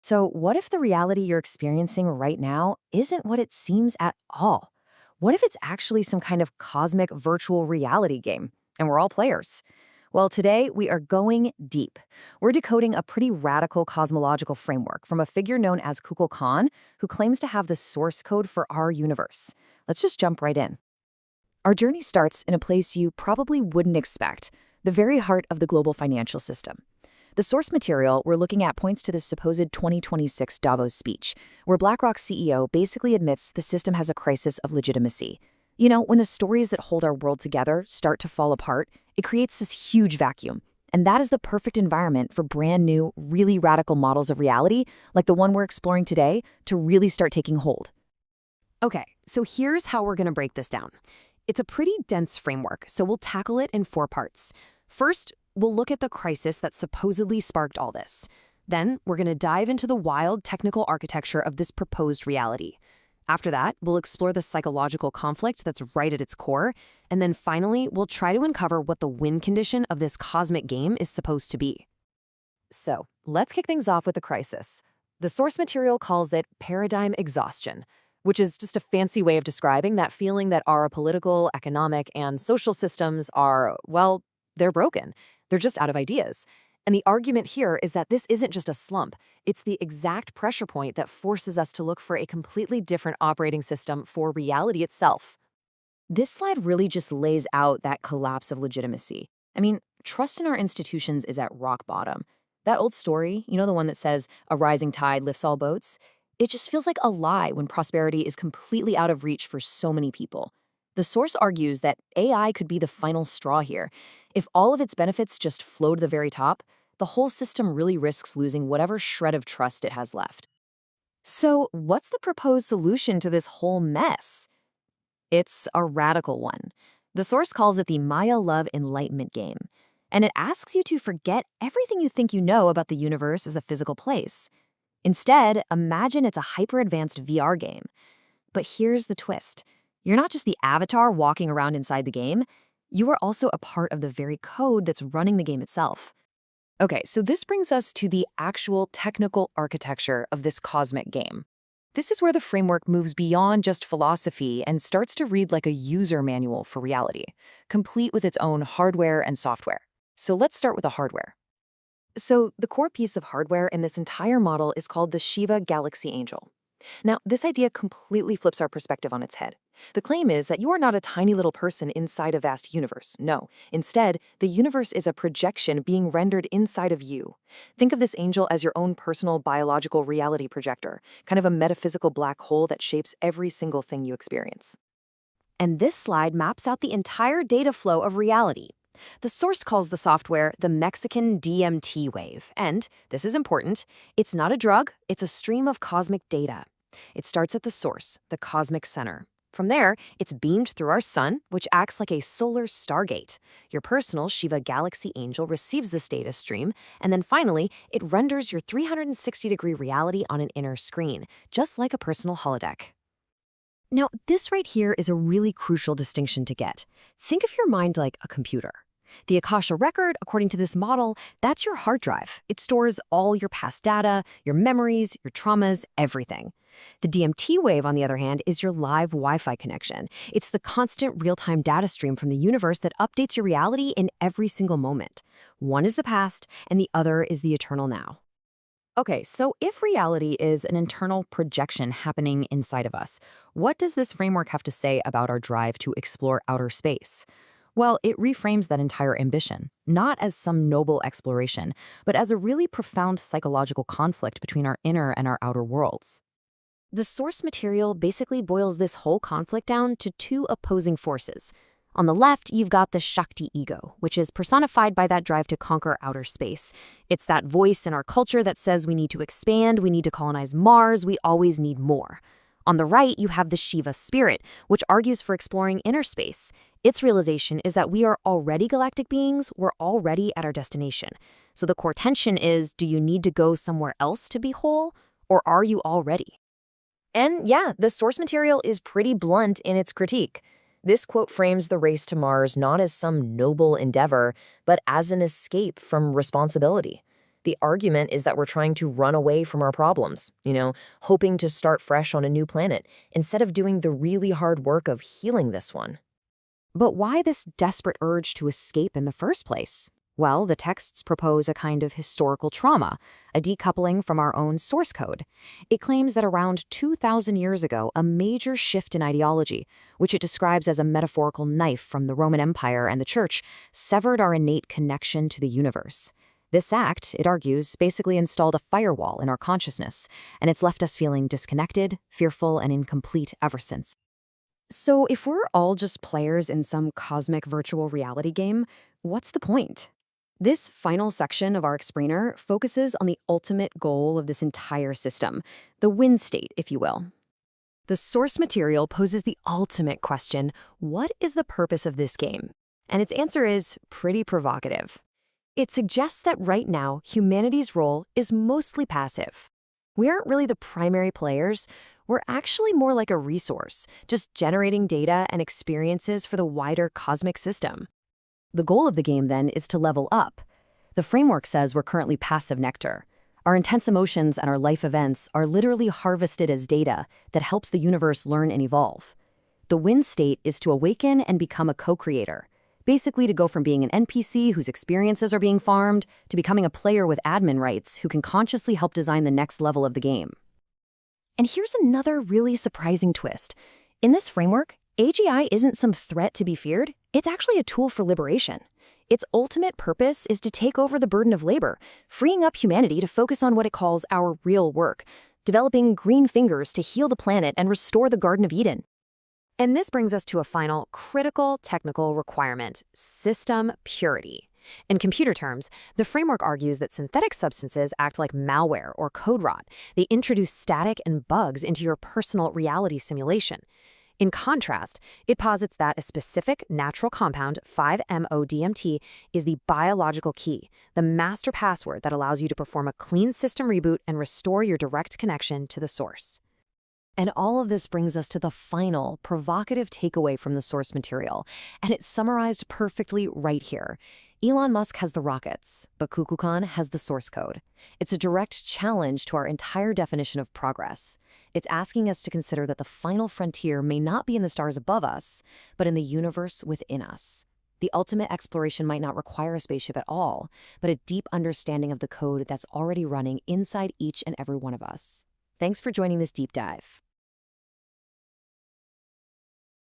So, what if the reality you're experiencing right now isn't what it seems at all? What if it's actually some kind of cosmic virtual reality game and we're all players? Well, today we are going deep. We're decoding a pretty radical cosmological framework from a figure known as Kukulkan, who claims to have the source code for our universe. Let's just jump right in. Our journey starts in a place you probably wouldn't expect, the very heart of the global financial system. The source material we're looking at points to this supposed 2026 Davos speech, where BlackRock's CEO basically admits the system has a crisis of legitimacy. You know, when the stories that hold our world together start to fall apart, it creates this huge vacuum. And that is the perfect environment for brand new, really radical models of reality, like the one we're exploring today, to really start taking hold. Okay, so here's how we're going to break this down. It's a pretty dense framework, so we'll tackle it in 4 parts. First, we'll look at the crisis that supposedly sparked all this. Then, we're going to dive into the wild technical architecture of this proposed reality. After that, we'll explore the psychological conflict that's right at its core. And then finally, we'll try to uncover what the win condition of this cosmic game is supposed to be. So, let's kick things off with the crisis. The source material calls it paradigm exhaustion, which is just a fancy way of describing that feeling that our political, economic, and social systems are, well, they're broken. They're just out of ideas. And the argument here is that this isn't just a slump. It's the exact pressure point that forces us to look for a completely different operating system for reality itself. This slide really just lays out that collapse of legitimacy. I mean, trust in our institutions is at rock bottom. That old story, you know, the one that says, a rising tide lifts all boats? It just feels like a lie when prosperity is completely out of reach for so many people. The source argues that AI could be the final straw here. If all of its benefits just flow to the very top, the whole system really risks losing whatever shred of trust it has left. So, what's the proposed solution to this whole mess? It's a radical one. The source calls it the Maya Love Enlightenment game, and it asks you to forget everything you think you know about the universe as a physical place. Instead, imagine it's a hyper-advanced VR game. But here's the twist. You're not just the avatar walking around inside the game, you are also a part of the very code that's running the game itself. Okay, so this brings us to the actual technical architecture of this cosmic game. This is where the framework moves beyond just philosophy and starts to read like a user manual for reality, complete with its own hardware and software. So let's start with the hardware. So the core piece of hardware in this entire model is called the Shiva Galaxy Angel. Now, this idea completely flips our perspective on its head. The claim is that you are not a tiny little person inside a vast universe. No. Instead, the universe is a projection being rendered inside of you. Think of this angel as your own personal biological reality projector, kind of a metaphysical black hole that shapes every single thing you experience. And this slide maps out the entire data flow of reality. The source calls the software the Mexican DMT Wave, and, this is important, it's not a drug, it's a stream of cosmic data. It starts at the source, the cosmic center. From there, it's beamed through our sun, which acts like a solar stargate. Your personal Shiva Galaxy Angel receives this data stream, and then finally, it renders your 360-degree reality on an inner screen, just like a personal holodeck. Now, this right here is a really crucial distinction to get. Think of your mind like a computer. The Akasha record, according to this model, that's your hard drive. It stores all your past data, your memories, your traumas, everything. The DMT wave, on the other hand, is your live Wi-Fi connection. It's the constant real-time data stream from the universe that updates your reality in every single moment. One is the past, and the other is the eternal now. Okay, so if reality is an internal projection happening inside of us, what does this framework have to say about our drive to explore outer space? Well, it reframes that entire ambition, not as some noble exploration, but as a really profound psychological conflict between our inner and our outer worlds. The source material basically boils this whole conflict down to 2 opposing forces. On the left, you've got the Shakti ego, which is personified by that drive to conquer outer space. It's that voice in our culture that says we need to expand, we need to colonize Mars, we always need more. On the right, you have the Shiva spirit, which argues for exploring inner space. Its realization is that we are already galactic beings, we're already at our destination. So the core tension is, do you need to go somewhere else to be whole, or are you already? And yeah, the source material is pretty blunt in its critique. This quote frames the race to Mars not as some noble endeavor, but as an escape from responsibility. The argument is that we're trying to run away from our problems, hoping to start fresh on a new planet, instead of doing the really hard work of healing this one. But why this desperate urge to escape in the first place? Well, the texts propose a kind of historical trauma, a decoupling from our own source code. It claims that around 2,000 years ago, a major shift in ideology, which it describes as a metaphorical knife from the Roman Empire and the Church, severed our innate connection to the universe. This act, it argues, basically installed a firewall in our consciousness, and it's left us feeling disconnected, fearful, and incomplete ever since. So if we're all just players in some cosmic virtual reality game, what's the point? This final section of our explainer focuses on the ultimate goal of this entire system, the win state, if you will. The source material poses the ultimate question: what is the purpose of this game? And its answer is pretty provocative. It suggests that right now, humanity's role is mostly passive. We aren't really the primary players. We're actually more like a resource, just generating data and experiences for the wider cosmic system. The goal of the game, then, is to level up. The framework says we're currently passive nectar. Our intense emotions and our life events are literally harvested as data that helps the universe learn and evolve. The win state is to awaken and become a co-creator, basically to go from being an NPC whose experiences are being farmed to becoming a player with admin rights who can consciously help design the next level of the game. And here's another really surprising twist. In this framework, AGI isn't some threat to be feared. It's actually a tool for liberation. Its ultimate purpose is to take over the burden of labor, freeing up humanity to focus on what it calls our real work, developing green fingers to heal the planet and restore the Garden of Eden. And this brings us to a final critical technical requirement: system purity. In computer terms, the framework argues that synthetic substances act like malware or code rot. They introduce static and bugs into your personal reality simulation. In contrast, it posits that a specific natural compound, 5-MeO-DMT, is the biological key, the master password that allows you to perform a clean system reboot and restore your direct connection to the source. And all of this brings us to the final, provocative takeaway from the source material, and it's summarized perfectly right here. Elon Musk has the rockets, but Kukulkan has the source code. It's a direct challenge to our entire definition of progress. It's asking us to consider that the final frontier may not be in the stars above us, but in the universe within us. The ultimate exploration might not require a spaceship at all, but a deep understanding of the code that's already running inside each and every one of us. Thanks for joining this deep dive.